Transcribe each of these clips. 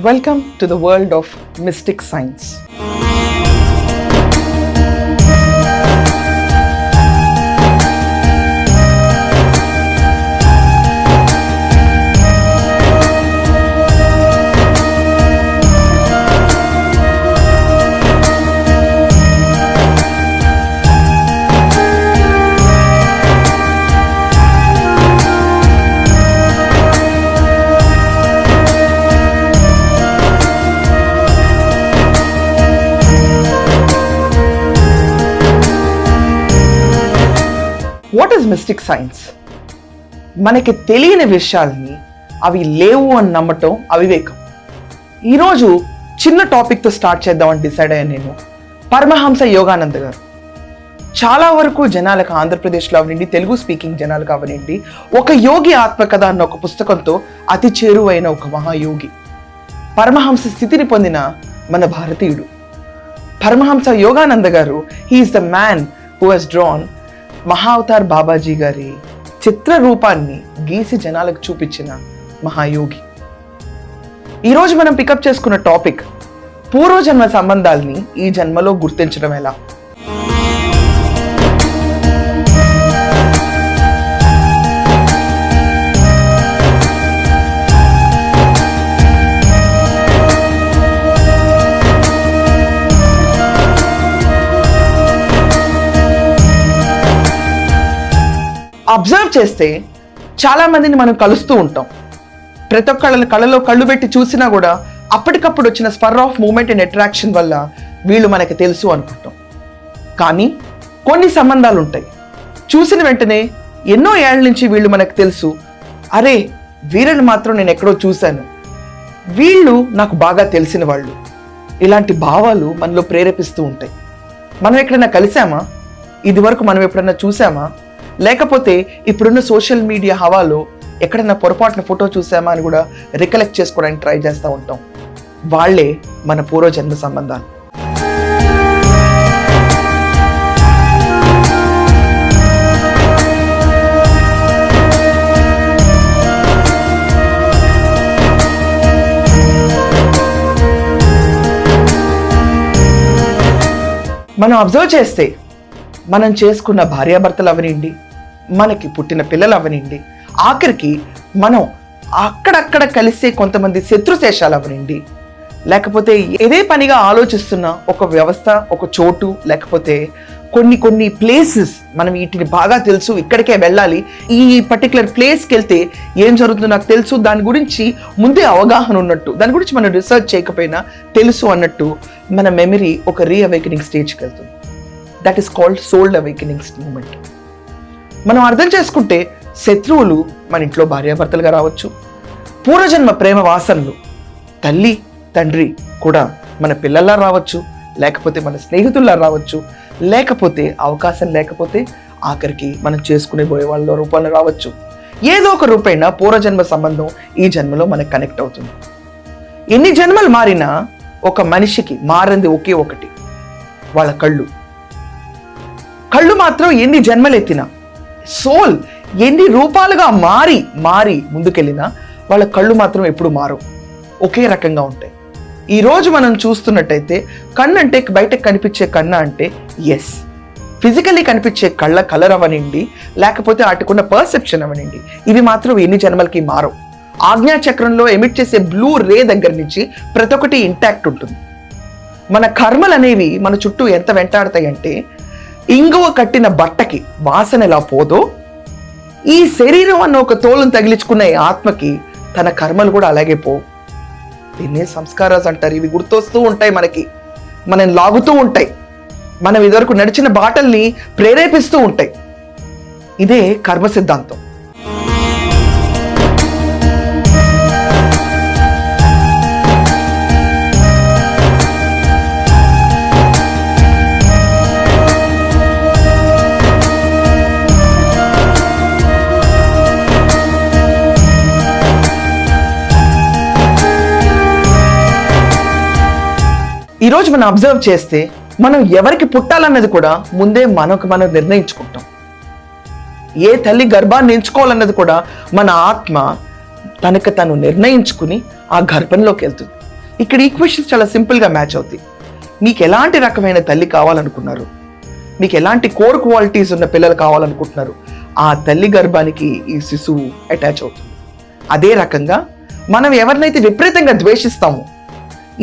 Welcome to the world of mystic science. What is mystic science? మనకి తెలియని విషయాల్ని అవి లేవు అని నమ్మటం అవివేకం. ఈరోజు చిన్న టాపిక్తో స్టార్ట్ చేద్దామని డిసైడ్ అయ్యాను నేను. పరమహంస యోగానంద గారు చాలా వరకు జనాలకు, ఆంధ్రప్రదేశ్లో అవనండి, తెలుగు స్పీకింగ్ జనాలకు అవనండి, ఒక యోగి ఆత్మకథ అన్న ఒక పుస్తకంతో అతి చేరువైన ఒక మహాయోగి, పరమహంస స్థితిని పొందిన మన భారతీయుడు పరమహంస యోగానంద గారు. He is the man who has drawn Mahavatar Babaji గారి చిత్ర రూపాన్ని గీసి జనాలకు చూపించిన మహాయోగి. ఈరోజు మనం పికప్ చేసుకున్న టాపిక్ పూర్వజన్మ సంబంధాల్ని ఈ జన్మలో గుర్తించడం ఎలా. అబ్జర్వ్ చేస్తే చాలా మందిని మనం కలుస్తూ ఉంటాం. ప్రతి ఒక్కళ్ళని కళ్ళలో కళ్ళు పెట్టి చూసినా కూడా అప్పటికప్పుడు వచ్చిన spur of moment and attraction వల్ల వీళ్ళు మనకి తెలుసు అనుకుంటాం. కానీ కొన్ని సంబంధాలు ఉంటాయి, చూసిన వెంటనే ఎన్నో ఏళ్ళ నుంచి వీళ్ళు మనకు తెలుసు, అరే వీళ్ళని మాత్రం నేను ఎక్కడో చూశాను, వీళ్ళు నాకు బాగా తెలిసిన వాళ్ళు. ఇలాంటి భావాలు మనలో ప్రేరేపిస్తూ ఉంటాయి. మనం ఎక్కడైనా కలిసామా? ఇది వరకు మనం ఎప్పుడైనా చూసామా? లేకపోతే ఇప్పుడున్న సోషల్ మీడియా హవాలో ఎక్కడన్నా పొరపాటున ఫోటో చూసామా అని కూడా రికలెక్ట్ చేసుకోవడానికి ట్రై చేస్తూ ఉంటాం. వాళ్ళే మన పూర్వజన్మ సంబంధాలు. మనం అబ్జర్వ్ చేస్తే మనం చేసుకున్న భార్యాభర్తలు అవనండి, మనకి పుట్టిన పిల్లలు అవనండి, ఆఖరికి మనం అక్కడక్కడ కలిసే కొంతమంది శత్రుశేషాలు అవనండి, లేకపోతే ఏదే పనిగా ఆలోచిస్తున్న ఒక వ్యవస్థ, ఒక చోటు, లేకపోతే కొన్ని ప్లేసెస్ మనం వీటిని బాగా తెలుసు, ఇక్కడికే వెళ్ళాలి, ఈ పర్టికులర్ ప్లేస్కి వెళ్తే ఏం జరుగుతుందో నాకు తెలుసు, దాని గురించి ముందే అవగాహన ఉన్నట్టు, దాని గురించి మనం రీసెర్చ్ చేయకపోయినా తెలుసు అన్నట్టు మన మెమరీ ఒక రీఅవేకనింగ్ స్టేజ్కి వెళ్తుంది. That is called soul awakening moment. మనం అర్థం చేసుకుంటే శత్రువులు మన ఇంట్లో భార్యాభర్తలుగా రావచ్చు, పూర్వజన్మ ప్రేమ వాసనలు తల్లి తండ్రి కూడా మన పిల్లల్లా రావచ్చు, లేకపోతే మన స్నేహితుల్లా రావచ్చు, లేకపోతే అవకాశం లేకపోతే ఆఖరికి మనం చేసుకునే పోయే వాళ్ళ రూపంలో రావచ్చు. ఏదో ఒక రూపైన పూర్వజన్మ సంబంధం ఈ జన్మలో మనకు కనెక్ట్ అవుతుంది. ఎన్ని జన్మలు మారినా ఒక మనిషికి మారింది ఒకే ఒకటి, వాళ్ళ కళ్ళు మాత్రం ఎన్ని జన్మలెత్తినా, సోల్ ఎన్ని రూపాలుగా మారి ముందుకెళ్ళినా వాళ్ళ కళ్ళు మాత్రం ఎప్పుడు మారవు, ఒకే రకంగా ఉంటాయి. ఈరోజు మనం చూస్తున్నట్టయితే కన్ను అంటే బయటకు కనిపించే కన్ను అంటే ఎస్, ఫిజికల్లీ కనిపించే కళ్ళ కలర్ అవనండి, లేకపోతే వాటికున్న పర్సెప్షన్ అవనండి, ఇవి మాత్రం ఎన్ని జన్మలకి మారవు. ఆజ్ఞాచక్రంలో ఎమిట్ చేసే బ్లూ రే దగ్గర నుంచి ప్రతి ఒక్కటి ఇంటాక్ట్ ఉంటుంది. మన కర్మలు అనేవి మన చుట్టూ ఎంత వెంటాడతాయి అంటే, ఇంగువ కట్టిన బట్టకి వాసన ఎలా పోదో, ఈ శరీరం అన్న ఒక తోలును తగిలించుకున్న ఈ ఆత్మకి తన కర్మలు కూడా అలాగే పోవు. దీన్నే సంస్కారాలు అంటారు. ఇవి గుర్తొస్తూ ఉంటాయి మనకి, మనం లాగుతూ ఉంటాయి, మనం ఇదివరకు నడిచిన బాటల్ని ప్రేరేపిస్తూ ఉంటాయి. ఇదే కర్మ సిద్ధాంతం. ఈరోజు మనం అబ్జర్వ్ చేస్తే మనం ఎవరికి పుట్టాలన్నది కూడా ముందే మనం నిర్ణయించుకుంటాం. ఏ తల్లి గర్భాన్ని ఎంచుకోవాలన్నది కూడా మన ఆత్మ తనకు తను నిర్ణయించుకుని ఆ గర్భంలోకి వెళ్తుంది. ఇక్కడ ఈక్వేషన్స్ చాలా సింపుల్గా మ్యాచ్ అవుతాయి. మీకు ఎలాంటి రకమైన తల్లి కావాలనుకున్నారు, మీకు ఎలాంటి కోర్ క్వాలిటీస్ ఉన్న పిల్లలు కావాలనుకుంటున్నారు, ఆ తల్లి గర్భానికి ఈ శిశువు అటాచ్ అవుతుంది. అదే రకంగా మనం ఎవరినైతే విపరీతంగా ద్వేషిస్తామో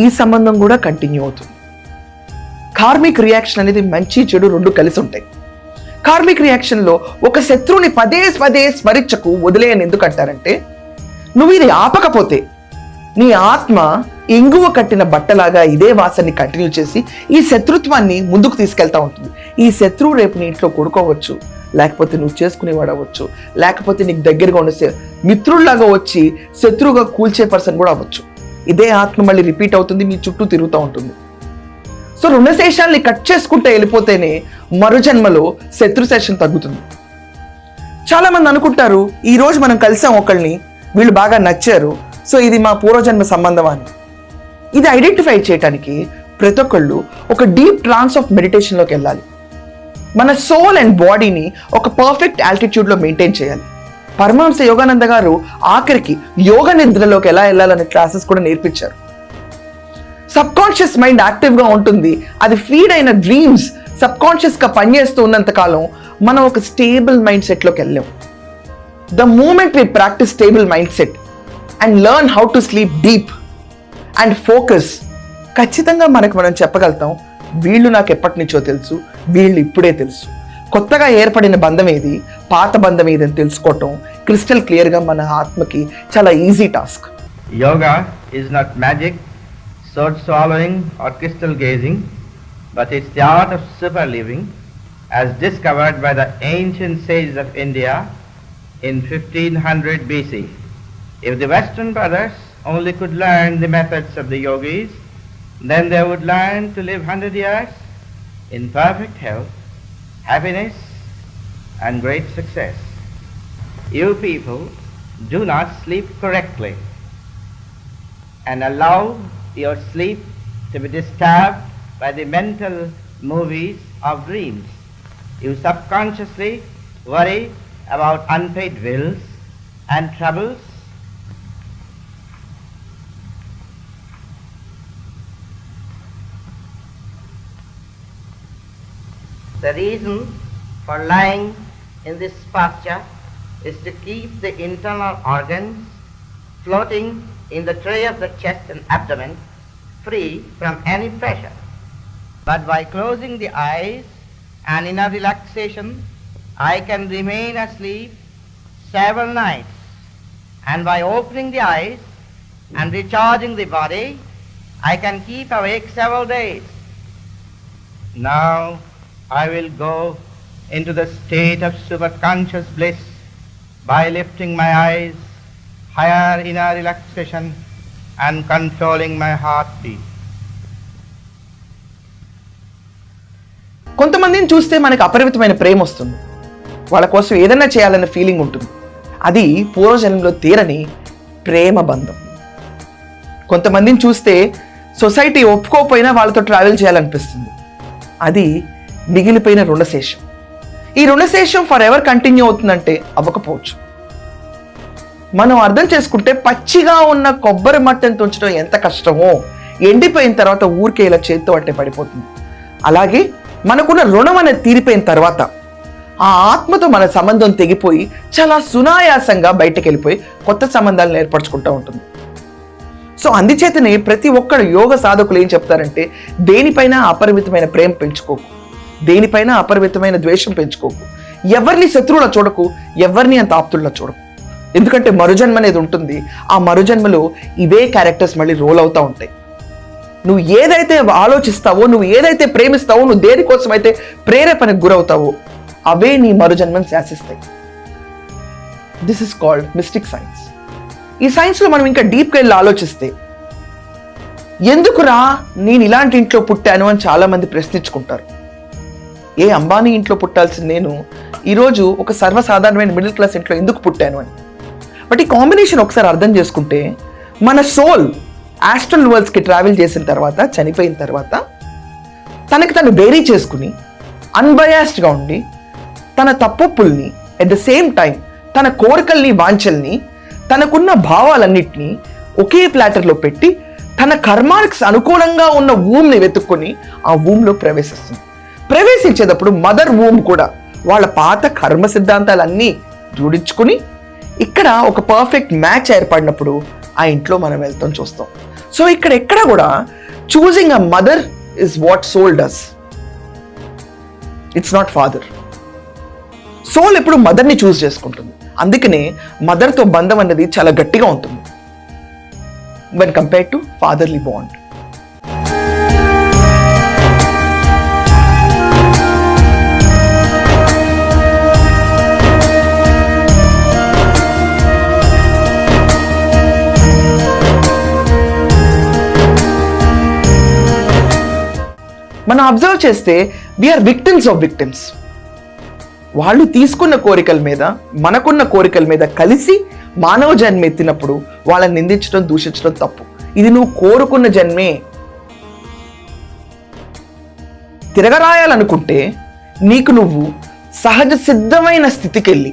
ఈ సంబంధం కూడా కంటిన్యూ అవుతుంది. కార్మిక్ రియాక్షన్ అనేది మంచి చెడు రెండు కలిసి ఉంటాయి. కార్మిక్ రియాక్షన్లో ఒక శత్రువుని పదే పదే స్మరించకు వదిలేయని ఎందుకు అంటారంటే, నువ్వు ఇది ఆపకపోతే నీ ఆత్మ ఇంగువ కట్టిన బట్టలాగా ఇదే వాసనని కంటిన్యూ చేసి ఈ శత్రుత్వాన్ని ముందుకు తీసుకెళ్తా ఉంటుంది. ఈ శత్రువు రేపు నీ ఇంట్లో కొడుకోవచ్చు, లేకపోతే నువ్వు చేసుకునేవాడు అవ్వచ్చు, లేకపోతే నీకు దగ్గరగా ఉండే మిత్రుల్లాగా వచ్చి శత్రువుగా కూల్చే పర్సన్ కూడా అవ్వచ్చు. ఇదే ఆత్మ మళ్ళీ రిపీట్ అవుతుంది, మీ చుట్టూ తిరుగుతూ ఉంటుంది. సో రుణశేషాల్ని కట్ చేసుకుంటే వెళ్ళిపోతేనే మరుజన్మలో శత్రుశేషం తగ్గుతుంది. చాలా మంది అనుకుంటారు, ఈ రోజు మనం కలిసాం ఒకళ్ళని, వీళ్ళు బాగా నచ్చారు, సో ఇది మా పూర్వజన్మ సంబంధం అని. ఇది ఐడెంటిఫై చేయడానికి ప్రతి ఒక్కళ్ళు ఒక డీప్ ట్రాన్స్ ఆఫ్ మెడిటేషన్లోకి వెళ్ళాలి. మన సోల్ అండ్ బాడీని ఒక పర్ఫెక్ట్ ఆల్టిట్యూడ్లో మెయింటైన్ చేయాలి. పరమహంస యోగానంద గారు ఆఖరికి యోగ నిద్రలోకి ఎలా వెళ్ళాలనే క్లాసెస్ కూడా నేర్పించారు. సబ్ కాన్షియస్ మైండ్ యాక్టివ్గా ఉంటుంది. అది ఫీడ్ అయిన డ్రీమ్స్ సబ్ కాన్షియస్గా పనిచేస్తూ ఉన్నంత కాలం మనం ఒక స్టేబుల్ మైండ్ సెట్లోకి వెళ్ళాం. The moment we practice stable mind set and learn how to sleep deep and focus, ఖచ్చితంగా మనం చెప్పగలుగుతాం, వీళ్ళు నాకు ఎప్పటి నుంచో తెలుసు, వీళ్ళు ఇప్పుడే తెలుసు. కొత్తగా ఏర్పడిన బంధం ఏది, పాత బంధం ఏది అని తెలుసుకోవటం క్రిస్టల్ క్లియర్గా మన ఆత్మకి చాలా easy task. Yoga is not magic, sword swallowing or crystal gazing, but it's the art of super living as discovered by the ancient sages of India in 1500 BC. If the Western brothers only could learn the methods of the yogis, then they would learn to live 100 years in perfect health, happiness and great success. You people do not sleep correctly and allow your sleep to be disturbed by the mental movies of dreams. You subconsciously worry about unpaid bills and troubles. The reason for lying in this posture is to keep the internal organs floating in the tray of the chest and abdomen free from any pressure. But by closing the eyes and in a relaxation, I can remain asleep several nights, and by opening the eyes and recharging the body, I can keep awake several days. Now I will go into the state of superconscious bliss by lifting my eyes higher in a relaxation and controlling my heartbeat. కొంతమందిని చూస్తే మనకి అపరిమితమైన ప్రేమ వస్తుంది, వాళ్ళ కోసం ఏదైనా చేయాలన్న feeling ఉంటుంది. అది పూర్వజన్మలో తీరని ప్రేమ బంధం. కొంతమందిని చూస్తే సొసైటీ ఒప్పుకోకపోయినా వాళ్ళతో ట్రావెల్ చేయాలనిపిస్తుంది. అది మిగిలిపోయిన రుణశేషం. ఈ రుణశేషం ఫర్ ఎవర్ కంటిన్యూ అవుతుందంటే అవ్వకపోవచ్చు. మనం అర్థం చేసుకుంటే పచ్చిగా ఉన్న కొబ్బరి మట్టని తుంచడం ఎంత కష్టమో ఎండిపోయిన తర్వాత ఊరికే ఇలా చేత్తో అంటే పడిపోతుంది. అలాగే మనకున్న రుణం అనేది తీరిపోయిన తర్వాత ఆ ఆత్మతో మన సంబంధం తెగిపోయి చాలా సునాయాసంగా బయటకు వెళ్ళిపోయి కొత్త సంబంధాలను ఏర్పరచుకుంటూ ఉంటుంది. సో అందుచేతనే ప్రతి ఒక్కరు యోగ సాధకులు ఏం చెప్తారంటే, దేనిపైన అపరిమితమైన ప్రేమ పెంచుకోకు, దేనిపైన అపరిమితమైన ద్వేషం పెంచుకోకు, ఎవరిని శత్రువులా చూడకు, ఎవరిని అంత ఆప్తుల్లా చూడకు. ఎందుకంటే మరుజన్మ అనేది ఉంటుంది. ఆ మరుజన్మలో ఇవే క్యారెక్టర్స్ మళ్ళీ రోల్ అవుతూ ఉంటాయి. నువ్వు ఏదైతే ఆలోచిస్తావో, నువ్వు ఏదైతే ప్రేమిస్తావో, నువ్వు దేనికోసం అయితే ప్రేరేపణకు గురవుతావో అవే నీ మరుజన్మను శాసిస్తాయి. This is called mystic science. ఈ సైన్స్లో మనం ఇంకా డీప్గా వెళ్ళి ఆలోచిస్తే, ఎందుకురా నేను ఇలాంటి ఇంట్లో పుట్టాను అని చాలామంది ప్రశ్నించుకుంటారు. ఏ అంబానీ ఇంట్లో పుట్టాల్సిన నేను ఈరోజు ఒక సర్వసాధారణమైన మిడిల్ క్లాస్ ఇంట్లో ఎందుకు పుట్టాను అని. బట్ ఈ కాంబినేషన్ ఒకసారి అర్థం చేసుకుంటే, మన సోల్ ఆస్ట్రల్ వరల్డ్స్కి ట్రావెల్ చేసిన తర్వాత, చనిపోయిన తర్వాత తనకి తను బేరీ చేసుకుని అన్బయాస్డ్గా ఉండి తన తప్పొప్పుల్ని అట్ ద సేమ్ టైం తన కోరికల్ని వాంఛల్ని తనకున్న భావాలన్నింటినీ ఒకే ప్లాటర్లో పెట్టి తన కర్మానికి అనుకూలంగా ఉన్న ఊమ్ని వెతుక్కొని ఆ ఊమ్లో ప్రవేశిస్తుంది. ప్రవేశించేటప్పుడు మదర్ ఊమ్ కూడా వాళ్ళ పాత కర్మ సిద్ధాంతాలన్నీ జోడించుకుని ఇక్కడ ఒక పర్ఫెక్ట్ మ్యాచ్ ఏర్పడినప్పుడు ఆ ఇంట్లో మనం వెళ్తాం చూస్తాం. సో ఇక్కడ ఎక్కడ కూడా choosing a mother is what soul does, it's not father. Soul ఎప్పుడు మదర్ని చూస్ చేసుకుంటుంది. అందుకనే మదర్తో బంధం అనేది చాలా గట్టిగా ఉంటుంది when compared to fatherly bond. మనం అబ్జర్వ్ చేస్తే వీఆర్ విక్టిమ్స్ ఆఫ్ విక్టిమ్స్. వాళ్ళు తీసుకున్న కోరికల మీద మనకున్న కోరికల మీద కలిసి మానవ జన్మ ఎత్తినప్పుడు వాళ్ళని నిందించడం, దూషించడం తప్పు. ఇది నువ్వు కోరుకున్న జన్మే. తిరగరాయాలనుకుంటే నీకు నువ్వు సహజ సిద్ధమైన స్థితికి వెళ్ళి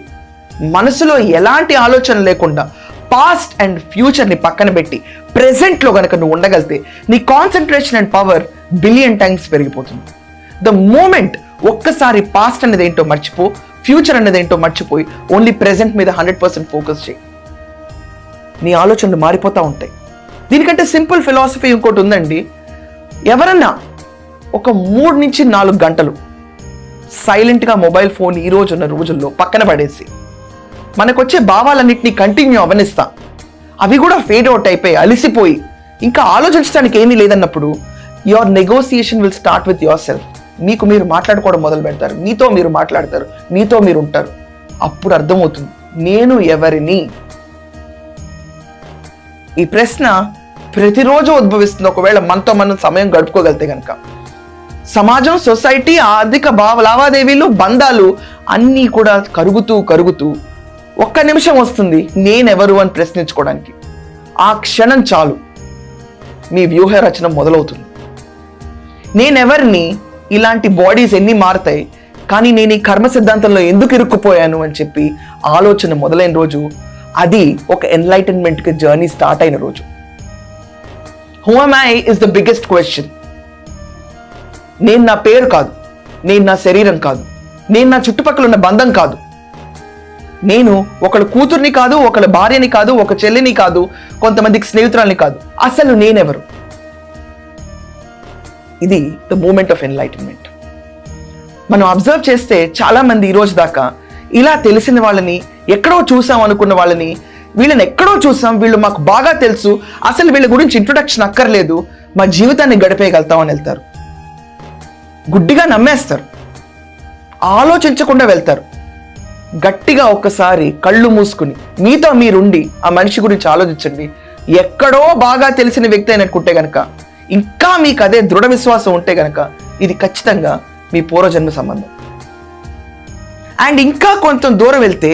మనసులో ఎలాంటి ఆలోచన లేకుండా పాస్ట్ అండ్ ఫ్యూచర్ని పక్కన పెట్టి ప్రెసెంట్లో కనుక నువ్వు ఉండగలితే నీ concentration and power billion times పెరిగిపోతుంది. ద మూమెంట్ ఒక్కసారి పాస్ట్ అనేది ఏంటో మర్చిపో, ఫ్యూచర్ అనేది ఏంటో మర్చిపోయి ఓన్లీ ప్రెసెంట్ మీద 100% ఫోకస్ చేయి. నీ ఆలోచనలు మారిపోతూ ఉంటాయి. దీనికంటే సింపుల్ ఫిలాసఫీ ఇంకోటి ఉందండి. ఎవరన్నా ఒక 3 నుంచి 4 గంటలు సైలెంట్గా మొబైల్ ఫోన్ ఈ రోజున్న రోజుల్లో పక్కన పడేసి మనకొచ్చే భావాలన్నింటినీ కంటిన్యూ అవనిస్తా, అవి కూడా ఫేడ్ అవుట్ అయిపోయి అలిసిపోయి ఇంకా ఆలోచించడానికి ఏమీ లేదన్నప్పుడు your negotiation will start with yourself. మీకు మీరు మాట్లాడుకోవడం మొదలు పెడతారు, మీతో మీరు మాట్లాడతారు, మీతో మీరు ఉంటారు. అప్పుడు అర్థమవుతుంది నేను ఎవరిని. ఈ ప్రశ్న ప్రతిరోజు ఉద్భవిస్తుంది. ఒకవేళ మనతో మనం సమయం గడుపుకోగలితే కనుక సమాజం, సొసైటీ, ఆర్థిక లావాదేవీలు, బంధాలు అన్నీ కూడా కరుగుతూ ఒక్క నిమిషం వస్తుంది నేనెవరు అని ప్రశ్నించుకోవడానికి. ఆ క్షణం చాలు మీ వ్యూహ రచన మొదలవుతుంది. నేనెవరిని, ఇలాంటి బాడీస్ ఎన్ని మారుతాయి, కానీ నేను ఈ కర్మ సిద్ధాంతంలో ఎందుకు ఇరుక్కుపోయాను అని చెప్పి ఆలోచన మొదలైన రోజు, అది ఒక ఎన్లైటన్మెంట్కి జర్నీ స్టార్ట్ అయిన రోజు. Who am I is the biggest question. నేను నా పేరు కాదు, నేను నా శరీరం కాదు, నేను నా చుట్టుపక్కల ఉన్న బంధం కాదు, నేను ఒకళ్ళ కూతుర్ని కాదు, ఒకళ్ళ భార్యని కాదు, ఒక చెల్లిని కాదు, కొంతమందికి స్నేహితురాల్ని కాదు, అసలు నేనెవరు. ఇది ద మూమెంట్ ఆఫ్ ఎన్లైటన్మెంట్. మనం అబ్జర్వ్ చేస్తే చాలా మంది ఈ రోజు దాకా ఇలా తెలిసిన వాళ్ళని, ఎక్కడో చూసాం అనుకున్న వాళ్ళని, వీళ్ళని ఎక్కడో చూసాం, వీళ్ళు మాకు బాగా తెలుసు, అసలు వీళ్ళ గురించి ఇంట్రొడక్షన్ అక్కర్లేదు, మా జీవితాన్ని గడిపేయగలుగుతామని వెళ్తారు. గుడ్డిగా నమ్మేస్తారు, ఆలోచించకుండా వెళ్తారు. గట్టిగా ఒక్కసారి కళ్ళు మూసుకుని మీతో మీరుండి ఆ మనిషి గురించి ఆలోచించండి. ఎక్కడో బాగా తెలిసిన వ్యక్తి అయినట్టుకుంటే గనక, ఇంకా మీకు అదే దృఢ విశ్వాసం ఉంటే గనక, ఇది ఖచ్చితంగా మీ పూర్వజన్మ సంబంధం. అండ్ ఇంకా కొంచెం దూరం వెళ్తే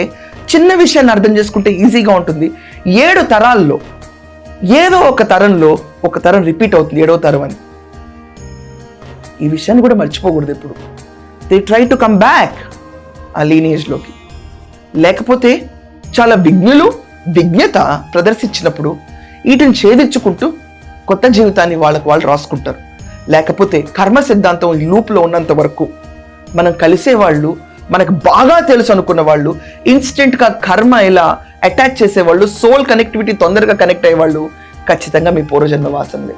చిన్న విషయాన్ని అర్థం చేసుకుంటే ఈజీగా ఉంటుంది. 7 తరాల్లో ఏదో ఒక తరంలో ఒక తరం రిపీట్ అవుతుంది, 7వ తరం అని. ఈ విషయాన్ని కూడా మర్చిపోకూడదు ఎప్పుడు. They try to come back ఆ లీనేజ్లోకి. లేకపోతే చాలా విజ్ఞత ప్రదర్శించినప్పుడు వీటిని ఛేదించుకుంటూ కొత్త జీవితాన్ని వాళ్ళకు వాళ్ళు రాసుకుంటారు. లేకపోతే కర్మ సిద్ధాంతం ఈ లూప్లో ఉన్నంత వరకు మనం కలిసేవాళ్ళు, మనకు బాగా తెలుసు అనుకున్న వాళ్ళు, ఇన్స్టెంట్గా కర్మ ఇలా అటాచ్ చేసేవాళ్ళు, సోల్ కనెక్టివిటీ తొందరగా కనెక్ట్ అయ్యేవాళ్ళు ఖచ్చితంగా మీ పూర్వజన్మ వాసనలే.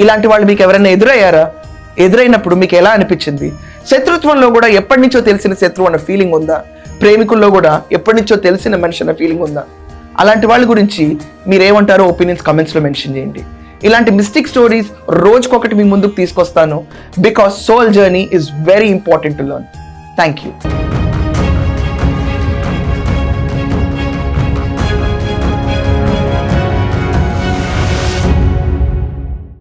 ఇలాంటి వాళ్ళు మీకు ఎవరైనా ఎదురయ్యారా? ఎదురైనప్పుడు మీకు ఎలా అనిపించింది? శత్రుత్వంలో కూడా ఎప్పటి నుంచో తెలిసిన శత్రువు అన్న ఫీలింగ్ ఉందా? ప్రేమికుల్లో కూడా ఎప్పటి నుంచో తెలిసిన మనిషి అన్న ఫీలింగ్ ఉందా? అలాంటి వాళ్ళ గురించి మీరేమంటారో ఒపీనియన్స్ కమెంట్స్లో మెన్షన్ చేయండి. ఇలాంటి మిస్టిక్ స్టోరీస్ రోజుకొకటి మీ ముందుకు తీసుకొస్తాను. Because soul journey is very important to learn. Thank you.